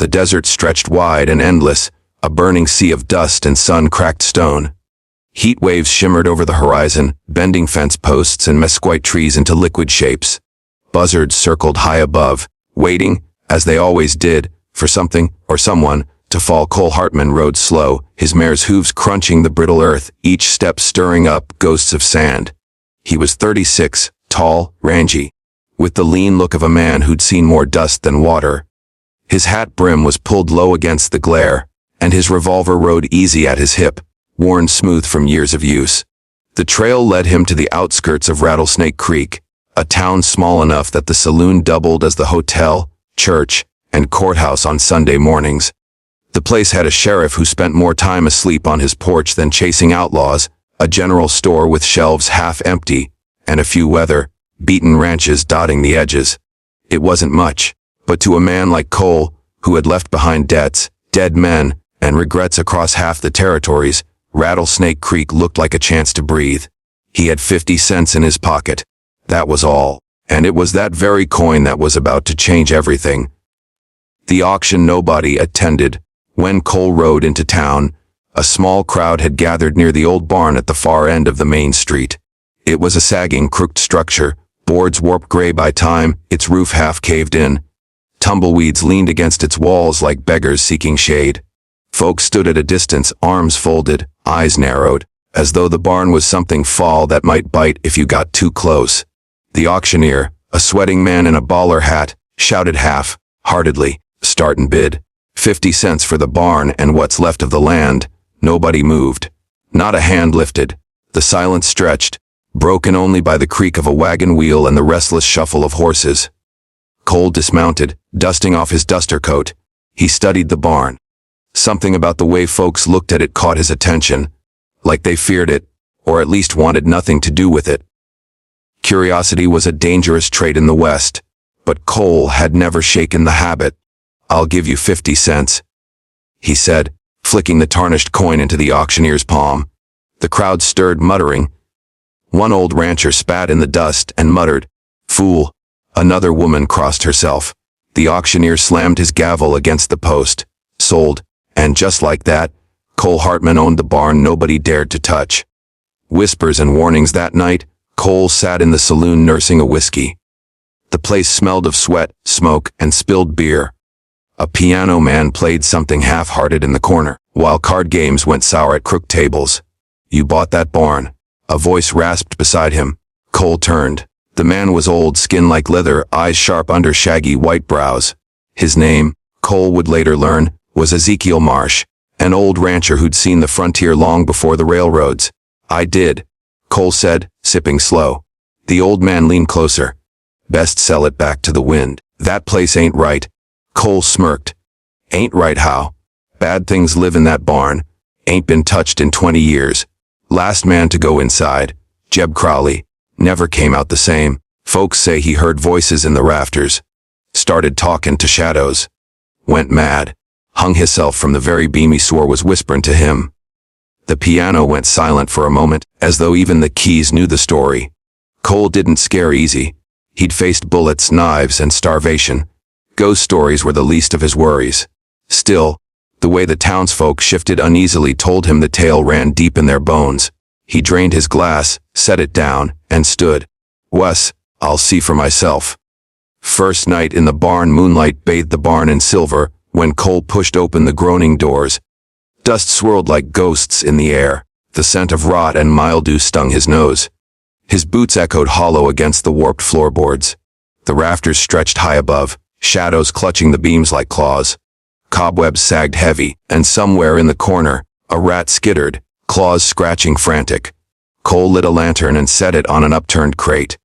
The desert stretched wide and endless, a burning sea of dust and sun-cracked stone. Heat waves shimmered over the horizon, bending fence posts and mesquite trees into liquid shapes. Buzzards circled high above, waiting, as they always did, for something or someone to fall. Cole Hartman rode slow, his mare's hooves crunching the brittle earth, each step stirring up ghosts of sand. He was 36, tall, rangy, with the lean look of a man who'd seen more dust than water. His hat brim was pulled low against the glare, and his revolver rode easy at his hip, worn smooth from years of use. The trail led him to the outskirts of Rattlesnake Creek, a town small enough that the saloon doubled as the hotel, church, and courthouse on Sunday mornings. The place had a sheriff who spent more time asleep on his porch than chasing outlaws, a general store with shelves half empty, and a few weather-beaten ranches dotting the edges. It wasn't much, but to a man like Cole, who had left behind debts, dead men, and regrets across half the territories, Rattlesnake Creek looked like a chance to breathe. He had 50 cents in his pocket. That was all. And it was that very coin that was about to change everything. The auction nobody attended. When Cole rode into town, a small crowd had gathered near the old barn at the far end of the main street. It was a sagging, crooked structure, boards warped gray by time, its roof half caved in. Tumbleweeds leaned against its walls like beggars seeking shade. Folks stood at a distance, arms folded, eyes narrowed, as though the barn was something foul that might bite if you got too close. The auctioneer, a sweating man in a bowler hat, shouted half-heartedly, "Start and bid. 50 cents for the barn and what's left of the land." Nobody moved. Not a hand lifted. The silence stretched, broken only by the creak of a wagon wheel and the restless shuffle of horses. Cole dismounted, dusting off his duster coat. He studied the barn. Something about the way folks looked at it caught his attention, like they feared it, or at least wanted nothing to do with it. Curiosity was a dangerous trait in the West, but Cole had never shaken the habit. "I'll give you 50 cents, he said, flicking the tarnished coin into the auctioneer's palm. The crowd stirred, muttering. One old rancher spat in the dust and muttered, "Fool." Another woman crossed herself. The auctioneer slammed his gavel against the post. "Sold." And just like that, Cole Hartman owned the barn nobody dared to touch. Whispers and warnings that night, Cole sat in the saloon nursing a whiskey. The place smelled of sweat, smoke, and spilled beer. A piano man played something half-hearted in the corner, while card games went sour at crook tables. "You bought that barn?" A voice rasped beside him. Cole turned. The man was old, skin like leather, eyes sharp under shaggy white brows. His name, Cole would later learn, was Ezekiel Marsh, an old rancher who'd seen the frontier long before the railroads. "I did," Cole said, sipping slow. The old man leaned closer. "Best sell it back to the wind. That place ain't right." Cole smirked. "Ain't right how? Bad things live in that barn. Ain't been touched in 20 years. Last man to go inside, Jeb Crowley, never came out the same. Folks say he heard voices in the rafters. Started talking to shadows. Went mad. Hung hisself from the very beam he swore was whispering to him." The piano went silent for a moment, as though even the keys knew the story. Cole didn't scare easy. He'd faced bullets, knives, and starvation. Ghost stories were the least of his worries. Still, the way the townsfolk shifted uneasily told him the tale ran deep in their bones. He drained his glass, set it down, and stood. "Wes, I'll see for myself." First night in the barn, moonlight bathed the barn in silver. When Cole pushed open the groaning doors, dust swirled like ghosts in the air. The scent of rot and mildew stung his nose. His boots echoed hollow against the warped floorboards. The rafters stretched high above, shadows clutching the beams like claws. Cobwebs sagged heavy, and somewhere in the corner, a rat skittered, claws scratching frantic. Cole lit a lantern and set it on an upturned crate.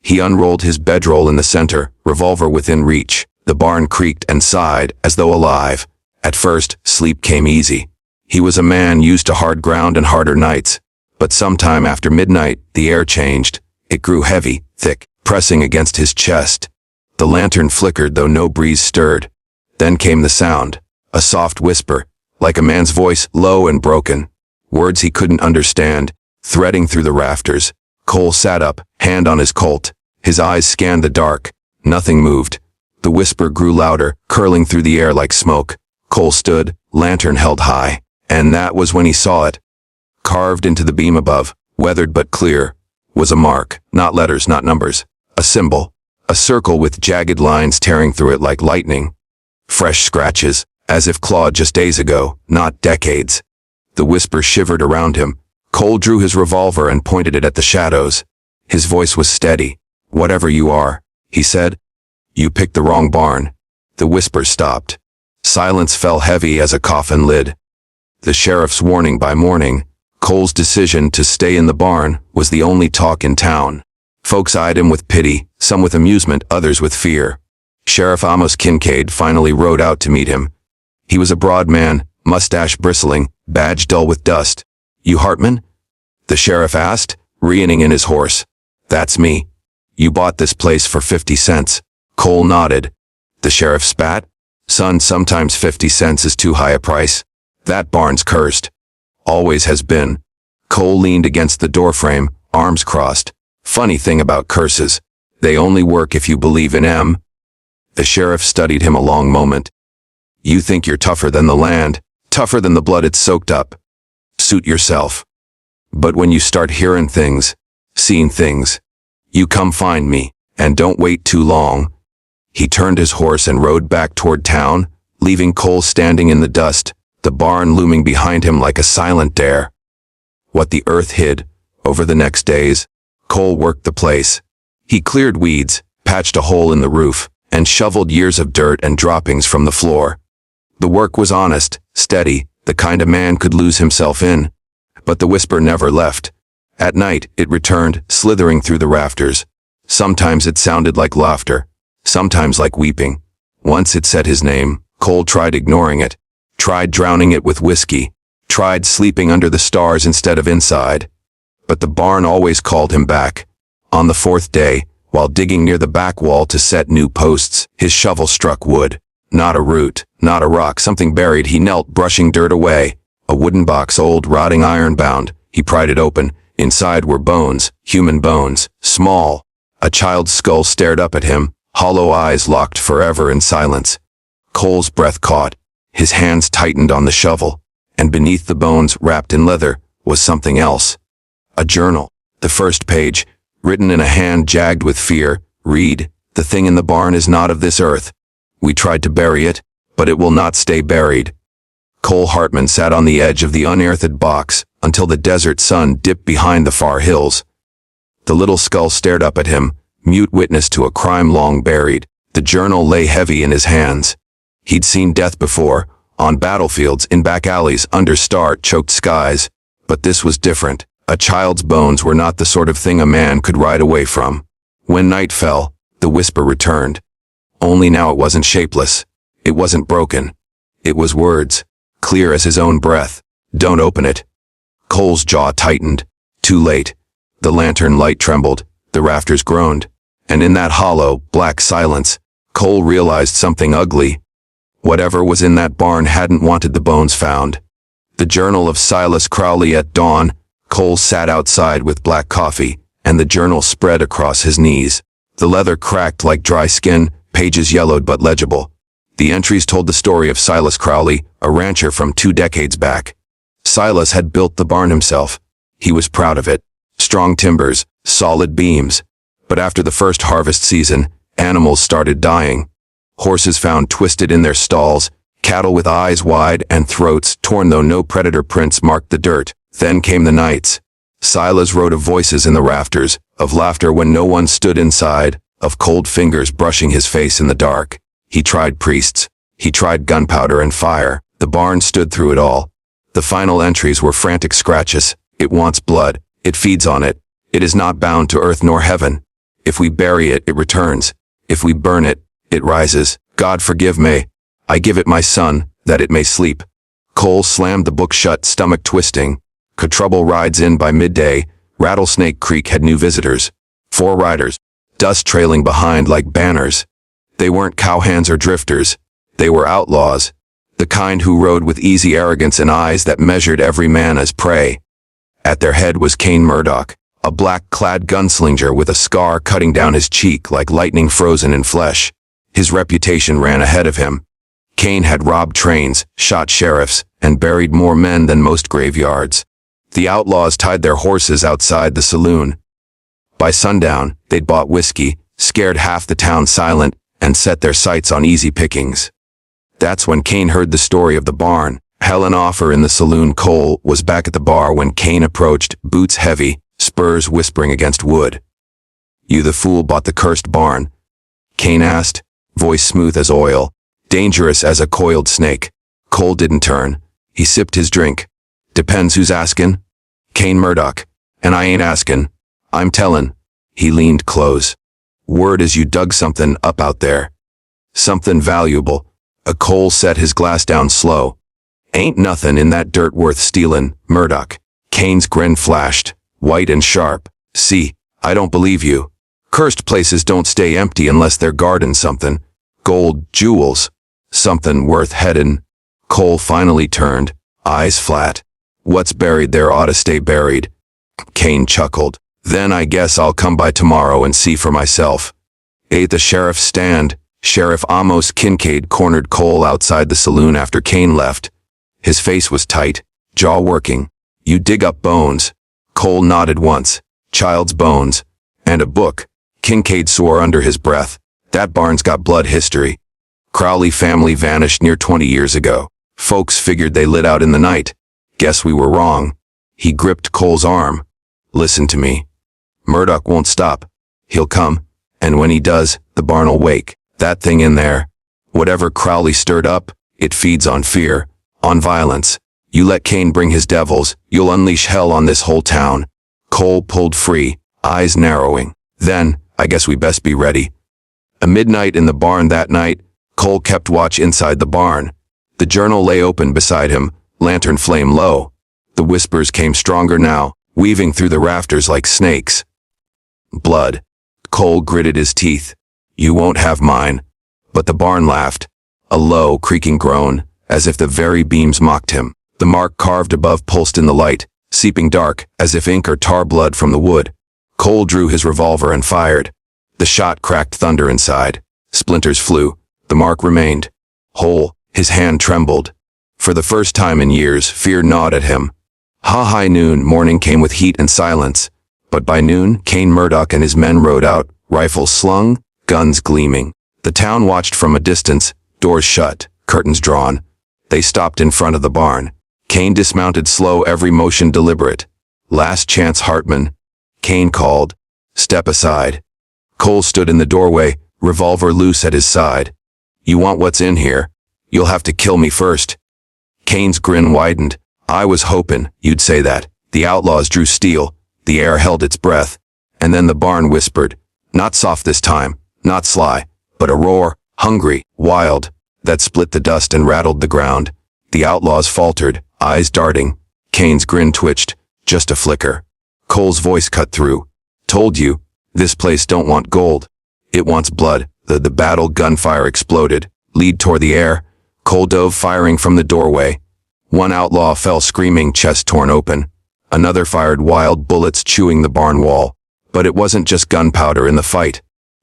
He unrolled his bedroll in the center, revolver within reach. The barn creaked and sighed, as though alive. At first, sleep came easy. He was a man used to hard ground and harder nights. But sometime after midnight, the air changed. It grew heavy, thick, pressing against his chest. The lantern flickered, though no breeze stirred. Then came the sound, a soft whisper, like a man's voice, low and broken. Words he couldn't understand, threading through the rafters. Cole sat up, hand on his Colt. His eyes scanned the dark. Nothing moved. The whisper grew louder, curling through the air like smoke. Cole stood, lantern held high, and that was when he saw it. Carved into the beam above, weathered but clear, was a mark, not letters, not numbers, a symbol, a circle with jagged lines tearing through it like lightning. Fresh scratches, as if clawed just days ago, not decades. The whisper shivered around him. Cole drew his revolver and pointed it at the shadows. His voice was steady. "Whatever you are," he said, "you picked the wrong barn." The whisper stopped. Silence fell heavy as a coffin lid. The sheriff's warning by morning, Cole's decision to stay in the barn, was the only talk in town. Folks eyed him with pity, some with amusement, others with fear. Sheriff Amos Kincaid finally rode out to meet him. He was a broad man, mustache bristling, badge dull with dust. "You Hartman?" the sheriff asked, reining in his horse. "That's me. You bought this place for 50 cents. Cole nodded. The sheriff spat. "Son, sometimes 50 cents is too high a price. That barn's cursed. Always has been." Cole leaned against the doorframe, arms crossed. "Funny thing about curses. They only work if you believe in 'em." The sheriff studied him a long moment. "You think you're tougher than the land, tougher than the blood it's soaked up. Suit yourself. But when you start hearing things, seeing things, you come find me, and don't wait too long." He turned his horse and rode back toward town, leaving Cole standing in the dust, the barn looming behind him like a silent dare. What the earth hid, over the next days, Cole worked the place. He cleared weeds, patched a hole in the roof, and shoveled years of dirt and droppings from the floor. The work was honest, steady, the kind a man could lose himself in. But the whisper never left. At night, it returned, slithering through the rafters. Sometimes it sounded like laughter, sometimes like weeping. Once it said his name. Cole tried ignoring it, tried drowning it with whiskey, tried sleeping under the stars instead of inside. But the barn always called him back. On the fourth day, while digging near the back wall to set new posts, his shovel struck wood. Not a root, not a rock, something buried. He knelt, brushing dirt away. A wooden box, old, rotting, iron-bound. He pried it open. Inside were bones, human bones, small. A child's skull stared up at him, hollow eyes locked forever in silence. Cole's breath caught. His hands tightened on the shovel, and beneath the bones, wrapped in leather, was something else. A journal. The first page, written in a hand jagged with fear, read, "The thing in the barn is not of this earth. We tried to bury it, but it will not stay buried." Cole Hartman sat on the edge of the unearthed box until the desert sun dipped behind the far hills. The little skull stared up at him, mute witness to a crime long buried. The journal lay heavy in his hands. He'd seen death before, on battlefields, in back alleys, under star-choked skies. But this was different. A child's bones were not the sort of thing a man could ride away from. When night fell, the whisper returned. Only now it wasn't shapeless. It wasn't broken. It was words, clear as his own breath. "Don't open it." Cole's jaw tightened. Too late. The lantern light trembled, the rafters groaned, and in that hollow, black silence, Cole realized something ugly. Whatever was in that barn hadn't wanted the bones found. The journal of Silas Crowley. At dawn, Cole sat outside with black coffee, and the journal spread across his knees. The leather cracked like dry skin, pages yellowed but legible. The entries told the story of Silas Crowley, a rancher from 2 decades back. Silas had built the barn himself. He was proud of it. Strong timbers, solid beams. But after the first harvest season, animals started dying. Horses found twisted in their stalls, cattle with eyes wide and throats torn though no predator prints marked the dirt. Then came the nights. Silas wrote of voices in the rafters, of laughter when no one stood inside, of cold fingers brushing his face in the dark. He tried priests. He tried gunpowder and fire. The barn stood through it all. The final entries were frantic scratches. "It wants blood. It feeds on it. It is not bound to earth nor heaven. If we bury it, it returns. If we burn it, it rises. God forgive me. I give it my son, that it may sleep." Cole slammed the book shut, stomach twisting. Trouble rides in by midday. Rattlesnake Creek had new visitors. 4 riders, dust trailing behind like banners. They weren't cowhands or drifters. They were outlaws. The kind who rode with easy arrogance and eyes that measured every man as prey. At their head was Kane Murdoch, a black-clad gunslinger with a scar cutting down his cheek like lightning frozen in flesh. His reputation ran ahead of him. Kane had robbed trains, shot sheriffs, and buried more men than most graveyards. The outlaws tied their horses outside the saloon. By sundown, they'd bought whiskey, scared half the town silent, and set their sights on easy pickings. That's when Kane heard the story of the barn. Helen Offer in the saloon. Cole was back at the bar when Kane approached, boots heavy, spurs whispering against wood. "You the fool bought the cursed barn?" Kane asked, voice smooth as oil, dangerous as a coiled snake. Cole didn't turn. He sipped his drink. "Depends who's askin'." "Kane Murdoch. And I ain't askin'. I'm tellin'." He leaned close. "Word is you dug something up out there. Something valuable." Cole set his glass down slow. "Ain't nothin' in that dirt worth stealin', Murdoch." Kane's grin flashed, white and sharp. "See, I don't believe you. Cursed places don't stay empty unless they're guardin' something. Gold, jewels, something worth headin'." Cole finally turned, eyes flat. "What's buried there ought to stay buried." Kane chuckled. "Then I guess I'll come by tomorrow and see for myself." At the sheriff's stand, Sheriff Amos Kincaid cornered Cole outside the saloon after Kane left. His face was tight, jaw working. "You dig up bones." Cole nodded once. "Child's bones. And a book." Kincaid swore under his breath. "That barn's got blood history. Crowley family vanished near 20 years ago. Folks figured they lit out in the night. Guess we were wrong." He gripped Cole's arm. "Listen to me. Murdoch won't stop. He'll come, and when he does, the barn'll wake. That thing in there, whatever Crowley stirred up, it feeds on fear, on violence. You let Kane bring his devils, you'll unleash hell on this whole town." Cole pulled free, eyes narrowing. "Then, I guess we best be ready." At midnight in the barn that night, Cole kept watch inside the barn. The journal lay open beside him, lantern flame low. The whispers came stronger now, weaving through the rafters like snakes. "Blood." Cole gritted his teeth. "You won't have mine." But the barn laughed. A low, creaking groan, as if the very beams mocked him. The mark carved above pulsed in the light, seeping dark, as if ink or tar blood from the wood. Cole drew his revolver and fired. The shot cracked thunder inside. Splinters flew. The mark remained. Whole, his hand trembled. For the first time in years, fear gnawed at him. High noon morning came with heat and silence. But by noon, Kane Murdoch and his men rode out, rifles slung, guns gleaming. The town watched from a distance, doors shut, curtains drawn. They stopped in front of the barn. Kane dismounted slow, every motion deliberate. "Last chance, Hartman." Kane called. "Step aside." Cole stood in the doorway, revolver loose at his side. "You want what's in here? You'll have to kill me first." Kane's grin widened. "I was hoping you'd say that." The outlaws drew steel. The air held its breath. And then the barn whispered. Not soft this time, not sly, but a roar, hungry, wild, that split the dust and rattled the ground. The outlaws faltered, eyes darting. Kane's grin twitched, just a flicker. Cole's voice cut through. "Told you, this place don't want gold. It wants blood." The battle gunfire exploded. Lead tore the air. Cole dove firing from the doorway. One outlaw fell screaming, chest torn open. Another fired wild bullets, chewing the barn wall. But it wasn't just gunpowder in the fight.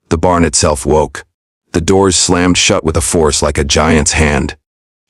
The barn itself woke. The doors slammed shut with a force like a giant's hand.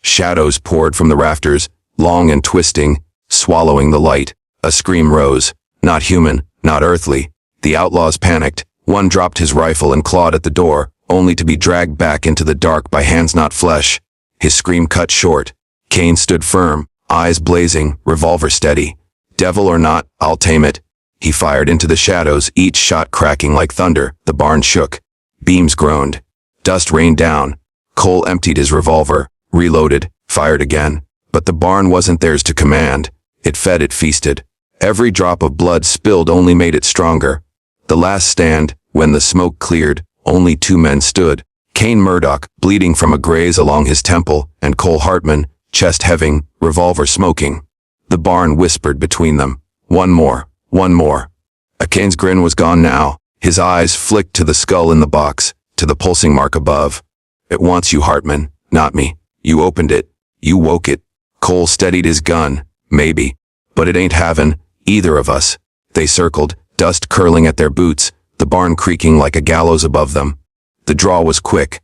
Shadows poured from the rafters, long and twisting, swallowing the light. A scream rose. Not human, not earthly. The outlaws panicked. One dropped his rifle and clawed at the door, only to be dragged back into the dark by hands not flesh. His scream cut short. Kane stood firm, eyes blazing, revolver steady. "Devil or not, I'll tame it." He fired into the shadows, each shot cracking like thunder. The barn shook. Beams groaned. Dust rained down. Cole emptied his revolver, reloaded, fired again. But the barn wasn't theirs to command. It fed, it feasted. Every drop of blood spilled only made it stronger. The last stand, when the smoke cleared, only two men stood. Kane Murdoch, bleeding from a graze along his temple, and Cole Hartman, chest heaving, revolver smoking. The barn whispered between them. One more. One more. Kane's grin was gone now. His eyes flicked to the skull in the box, to the pulsing mark above. "It wants you, Hartman, not me. You opened it. You woke it." Cole steadied his gun. "Maybe. But it ain't having either of us." They circled, dust curling at their boots, the barn creaking like a gallows above them. The draw was quick.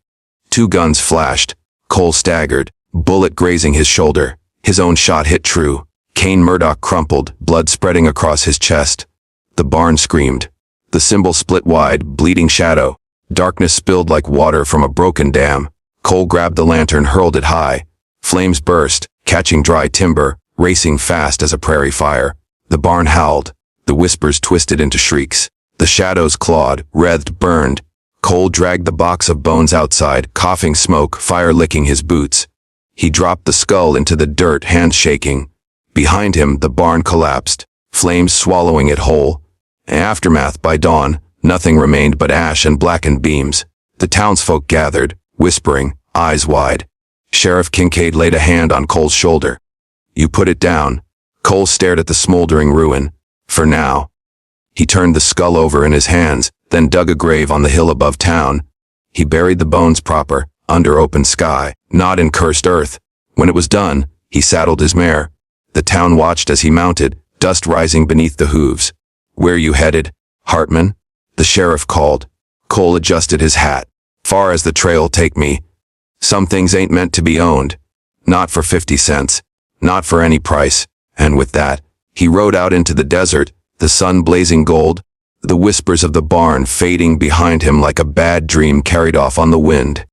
2 guns flashed. Cole staggered, bullet grazing his shoulder. His own shot hit true. Kane Murdoch crumpled, blood spreading across his chest. The barn screamed. The symbol split wide, bleeding shadow. Darkness spilled like water from a broken dam. Cole grabbed the lantern, hurled it high. Flames burst, catching dry timber, racing fast as a prairie fire. The barn howled. The whispers twisted into shrieks. The shadows clawed, writhed, burned. Cole dragged the box of bones outside, coughing smoke, fire licking his boots. He dropped the skull into the dirt, hands shaking. Behind him, the barn collapsed, flames swallowing it whole. Aftermath. By dawn, nothing remained but ash and blackened beams. The townsfolk gathered, whispering, eyes wide. Sheriff Kincaid laid a hand on Cole's shoulder. "You put it down." Cole stared at the smoldering ruin. "For now." He turned the skull over in his hands, then dug a grave on the hill above town. He buried the bones proper, under open sky, not in cursed earth. When it was done, he saddled his mare. The town watched as he mounted, dust rising beneath the hooves. "Where you headed, Hartman?" the sheriff called. Cole adjusted his hat. "Far as the trail take me. Some things ain't meant to be owned. Not for 50 cents. Not for any price." And with that, he rode out into the desert, the sun blazing gold, the whispers of the barn fading behind him like a bad dream carried off on the wind.